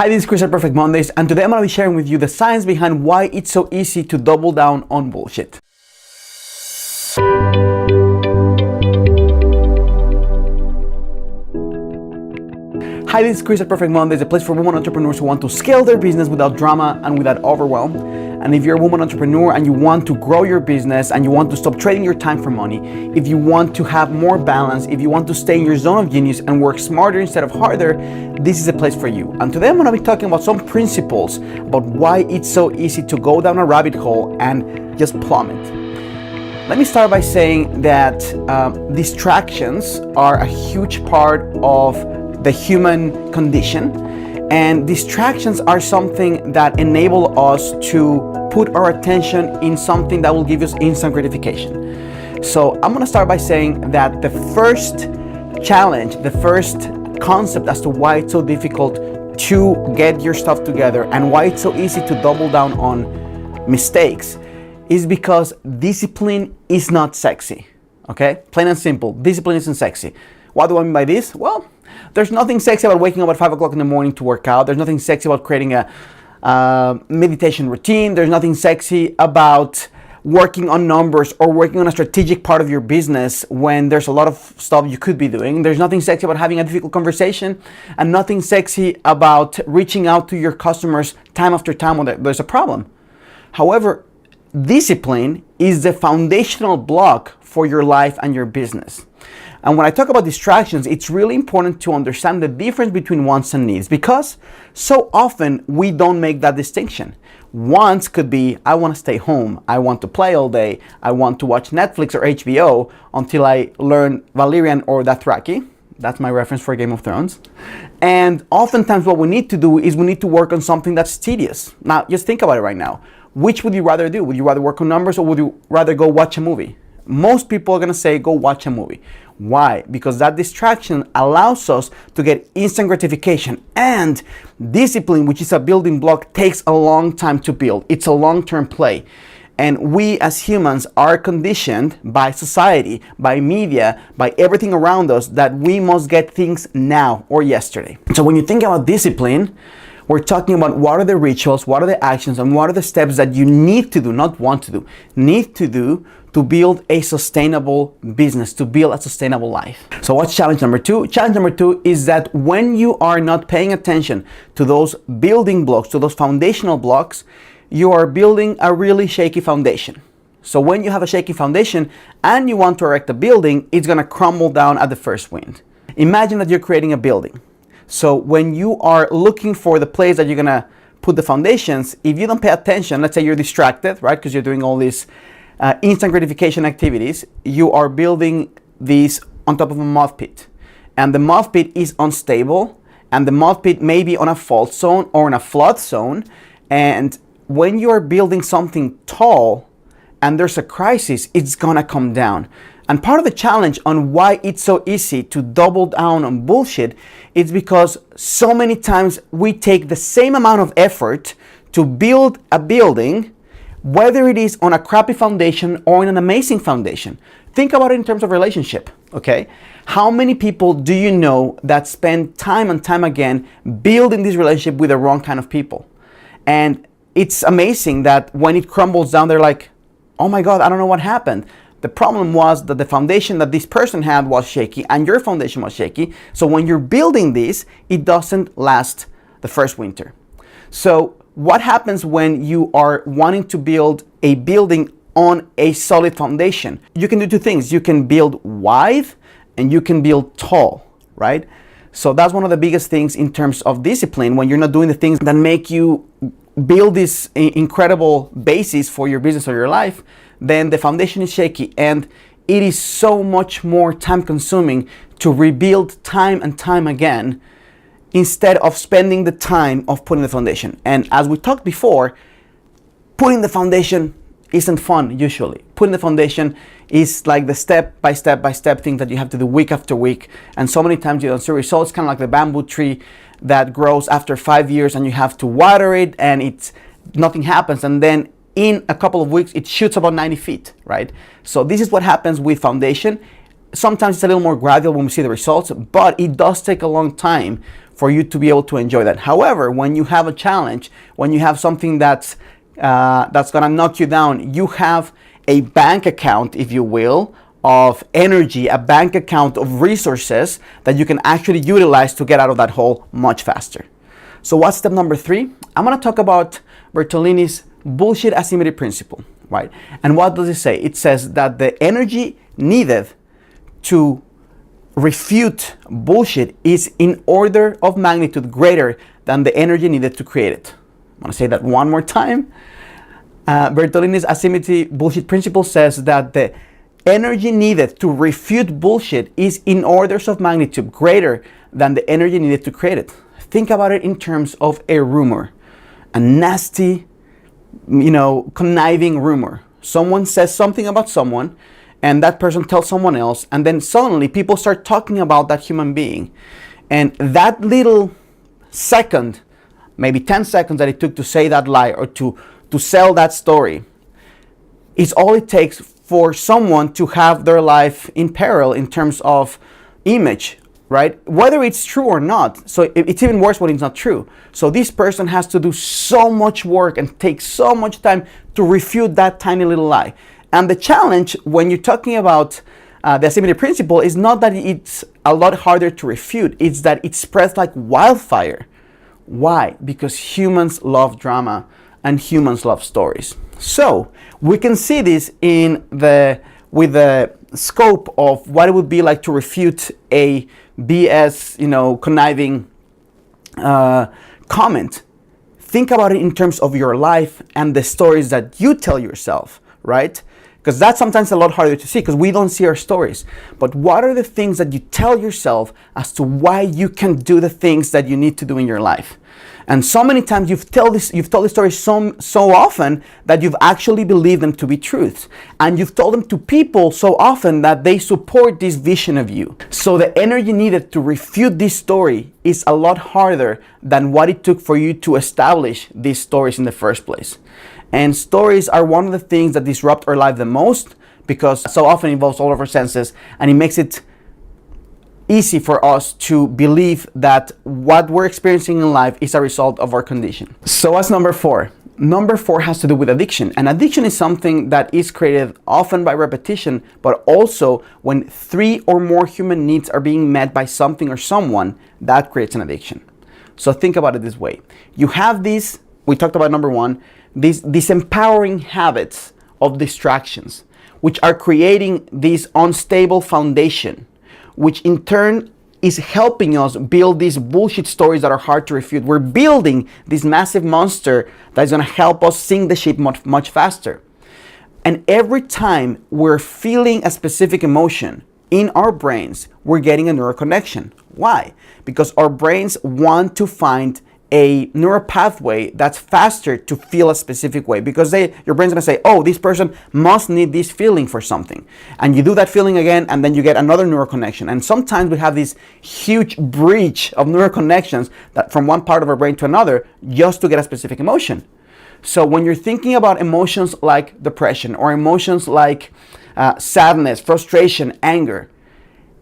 Hi, this is Chris at Perfect Mondays, and today I'm going to be sharing with you the science behind why it's so easy to double down on bullshit. Hi, this is Chris at Perfect Mondays, a place for women entrepreneurs who want to scale their business without drama and without overwhelm. And if you're a woman entrepreneur and you want to grow your business and you want to stop trading your time for money, if you want to have more balance, if you want to stay in your zone of genius and work smarter instead of harder, this is a place for you. And today I'm going to be talking about some principles about why it's so easy to go down a rabbit hole and just plummet. Let me start by saying that distractions are a huge part of the human condition. And distractions are something that enable us to put our attention in something that will give us instant gratification. So I'm gonna start by saying that the first challenge, the first concept as to why it's so difficult to get your stuff together and why it's so easy to double down on mistakes is because discipline is not sexy, okay? Plain and simple, discipline isn't sexy. What do I mean by this? Well, there's nothing sexy about waking up at 5 o'clock in the morning to work out. There's nothing sexy about creating a meditation routine. There's nothing sexy about working on numbers or working on a strategic part of your business when there's a lot of stuff you could be doing. There's nothing sexy about having a difficult conversation and nothing sexy about reaching out to your customers time after time when there's a problem. However, discipline is the foundational block for your life and your business. And when I talk about distractions, it's really important to understand the difference between wants and needs, because so often we don't make that distinction. Wants could be, I want to stay home, I want to play all day, I want to watch Netflix or HBO until I learn Valyrian or Dothraki. That's my reference for Game of Thrones. And oftentimes what we need to do is we need to work on something that's tedious. Now, just think about it right now. Which would you rather do? Would you rather work on numbers or would you rather go watch a movie? Most people are going to say go watch a movie. Why? Because that distraction allows us to get instant gratification, and discipline, which is a building block, takes a long time to build. It's a long-term play. And we as humans are conditioned by society, by media, by everything around us that we must get things now or yesterday. So when you think about discipline, we're talking about what are the rituals, what are the actions, and what are the steps that you need to do, not want to do, need to do to build a sustainable business, to build a sustainable life. So what's challenge number two? Challenge number two is that when you are not paying attention to those building blocks, to those foundational blocks, you are building a really shaky foundation. So when you have a shaky foundation and you want to erect a building, it's gonna crumble down at the first wind. Imagine that you're creating a building. So when you are looking for the place that you're gonna put the foundations, if you don't pay attention, let's say you're distracted, right? Because you're doing all these instant gratification activities, you are building these on top of a mud pit. And the mud pit is unstable, and the mud pit may be on a fault zone or in a flood zone. And when you are building something tall and there's a crisis, it's gonna come down. And part of the challenge on why it's so easy to double down on bullshit is because so many times we take the same amount of effort to build a building, whether it is on a crappy foundation or in an amazing foundation. Think about it in terms of relationship, okay? How many people do you know that spend time and time again building this relationship with the wrong kind of people? And it's amazing that when it crumbles down, they're like, oh my God, I don't know what happened. The problem was that the foundation that this person had was shaky and your foundation was shaky. So when you're building this, it doesn't last the first winter. So what happens when you are wanting to build a building on a solid foundation? You can do two things. You can build wide and you can build tall, right? So that's one of the biggest things in terms of discipline. When you're not doing the things that make you build this incredible basis for your business or your life, then the foundation is shaky, and it is so much more time consuming to rebuild time and time again instead of spending the time of putting the foundation. And as we talked before, putting the foundation isn't fun usually. Putting the foundation is like the step by step thing that you have to do week after week, and so many times you don't see results. Kind of like the bamboo tree that grows after 5 years and you have to water it and nothing happens, and then in a couple of weeks it shoots about 90 feet, right? So this is what happens with foundation. Sometimes it's a little more gradual when we see the results, but it does take a long time for you to be able to enjoy that. However, when you have a challenge, when you have something that's gonna knock you down, you have a bank account, if you will, of energy, a bank account of resources that you can actually utilize to get out of that hole much faster. So what's step number 3? I'm gonna talk about Bertolini's bullshit asymmetry principle, right? And what does it say? It says that the energy needed to refute bullshit is in order of magnitude greater than the energy needed to create it. I'm gonna say that one more time. Bertolini's asymmetry bullshit principle says that the energy needed to refute bullshit is in orders of magnitude greater than the energy needed to create it. Think about it in terms of a rumor, a nasty, conniving rumor. Someone says something about someone, and that person tells someone else, and then suddenly people start talking about that human being. And that little second, maybe 10 seconds that it took to say that lie or to sell that story, is all it takes for someone to have their life in peril in terms of image, right? Whether it's true or not. So it's even worse when it's not true. So this person has to do so much work and take so much time to refute that tiny little lie. And the challenge when you're talking about the asymmetry principle is not that it's a lot harder to refute, it's that it spreads like wildfire. Why? Because humans love drama and humans love stories. So we can see this with the scope of what it would be like to refute a BS, conniving comment. Think about it in terms of your life and the stories that you tell yourself, right? Because that's sometimes a lot harder to see because we don't see our stories. But what are the things that you tell yourself as to why you can do the things that you need to do in your life? And so many times you've told this story so often that you've actually believed them to be truths. And you've told them to people so often that they support this vision of you. So the energy needed to refute this story is a lot harder than what it took for you to establish these stories in the first place. And stories are one of the things that disrupt our life the most because so often it involves all of our senses, and it makes it easy for us to believe that what we're experiencing in life is a result of our condition. So what's number 4? Number 4 has to do with addiction. And addiction is something that is created often by repetition, but also when 3 or more human needs are being met by something or someone, that creates an addiction. So think about it this way. You have these, we talked about number 1, these empowering habits of distractions, which are creating this unstable foundation, which in turn is helping us build these bullshit stories that are hard to refute. We're building this massive monster that is going to help us sink the ship much, much faster. And every time we're feeling a specific emotion in our brains, we're getting a neural connection. Why? Because our brains want to find a neural pathway that's faster to feel a specific way, because your brain's gonna say, oh, this person must need this feeling for something. And you do that feeling again, and then you get another neural connection. And sometimes we have this huge breach of neural connections that from one part of our brain to another just to get a specific emotion. So when you're thinking about emotions like depression or emotions like sadness, frustration, anger,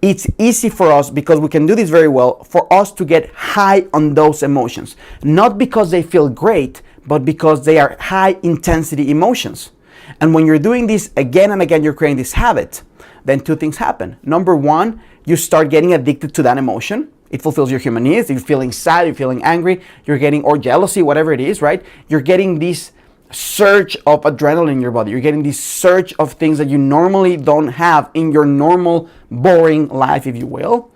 it's easy for us, because we can do this very well, for us to get high on those emotions. Not because they feel great, but because they are high intensity emotions. And when you're doing this again and again, you're creating this habit, then 2 things happen. Number 1, you start getting addicted to that emotion. It fulfills your human needs. You're feeling sad, you're feeling angry, you're getting, or jealousy, whatever it is, right? You're getting this surge of adrenaline in your body. You're getting this surge of things that you normally don't have in your normal, boring life, if you will.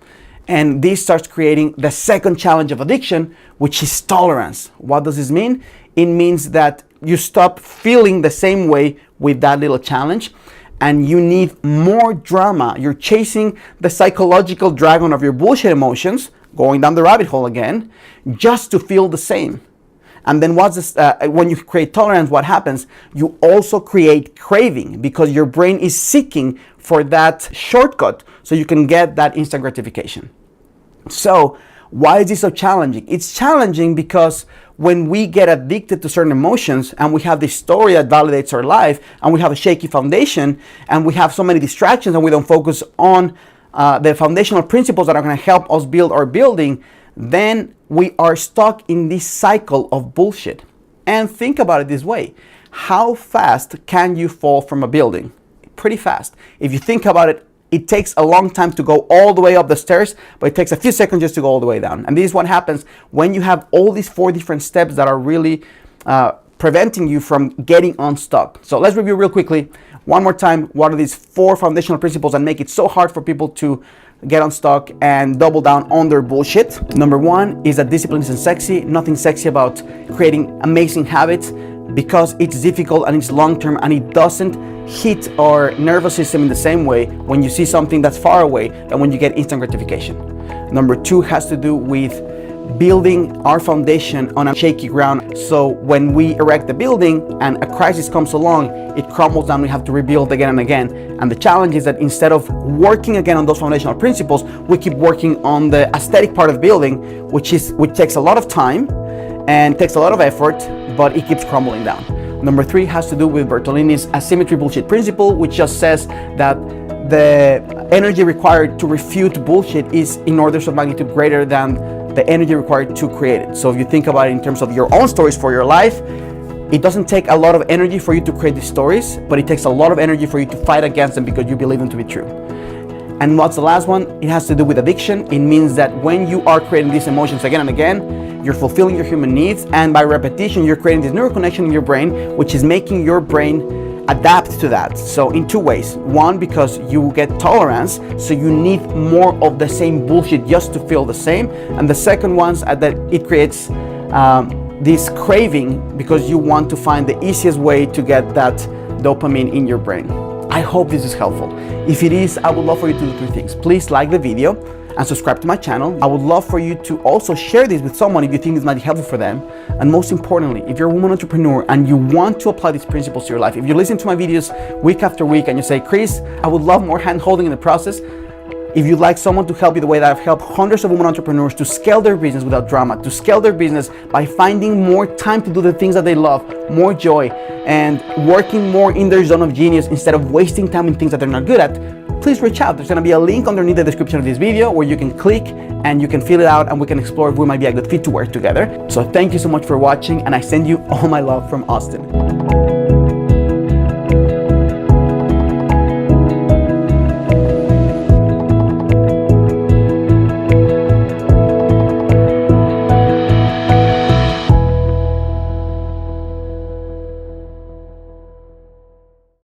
And this starts creating the second challenge of addiction, which is tolerance. What does this mean? It means that you stop feeling the same way with that little challenge, and you need more drama. You're chasing the psychological dragon of your bullshit emotions, going down the rabbit hole again, just to feel the same. And then when you create tolerance, what happens? You also create craving, because your brain is seeking for that shortcut so you can get that instant gratification. So why is this so challenging? It's challenging because when we get addicted to certain emotions and we have this story that validates our life, and we have a shaky foundation, and we have so many distractions, and we don't focus on the foundational principles that are going to help us build our building, then we are stuck in this cycle of bullshit. And think about it this way. How fast can you fall from a building? Pretty fast. If you think about it, it takes a long time to go all the way up the stairs, but it takes a few seconds just to go all the way down. And this is what happens when you have all these 4 different steps that are really preventing you from getting unstuck. So let's review real quickly. One more time, what are these 4 foundational principles that make it so hard for people to get unstuck and double down on their bullshit? Number 1 is that discipline isn't sexy. Nothing sexy about creating amazing habits, because it's difficult and it's long-term, and it doesn't hit our nervous system in the same way when you see something that's far away than when you get instant gratification. Number 2 has to do with building our foundation on a shaky ground. So when we erect the building and a crisis comes along, it crumbles down. We have to rebuild again and again. And the challenge is that instead of working again on those foundational principles, we keep working on the aesthetic part of building, which takes a lot of time and takes a lot of effort, but it keeps crumbling down. Number 3 has to do with Bertolini's asymmetry bullshit principle, which just says that the energy required to refute bullshit is in orders of magnitude greater than the energy required to create it. So if you think about it in terms of your own stories for your life, it doesn't take a lot of energy for you to create these stories, but it takes a lot of energy for you to fight against them because you believe them to be true. And what's the last one? It has to do with addiction. It means that when you are creating these emotions again and again, you're fulfilling your human needs, and by repetition, you're creating this neural connection in your brain, which is making your brain adapt to that. So in 2 ways. 1, because you get tolerance, so you need more of the same bullshit just to feel the same. And the second one is that it creates this craving because you want to find the easiest way to get that dopamine in your brain. I hope this is helpful. If it is, I would love for you to do 3 things. Please like the video and subscribe to my channel. I would love for you to also share this with someone if you think this might be helpful for them. And most importantly, if you're a woman entrepreneur and you want to apply these principles to your life, if you listen to my videos week after week and you say, Chris, I would love more hand-holding in the process. If you'd like someone to help you the way that I've helped hundreds of women entrepreneurs to scale their business without drama, to scale their business by finding more time to do the things that they love, more joy, and working more in their zone of genius instead of wasting time in things that they're not good at, please reach out. There's going to be a link underneath the description of this video where you can click and you can fill it out and we can explore if we might be a good fit to work together. So thank you so much for watching, and I send you all my love from Austin.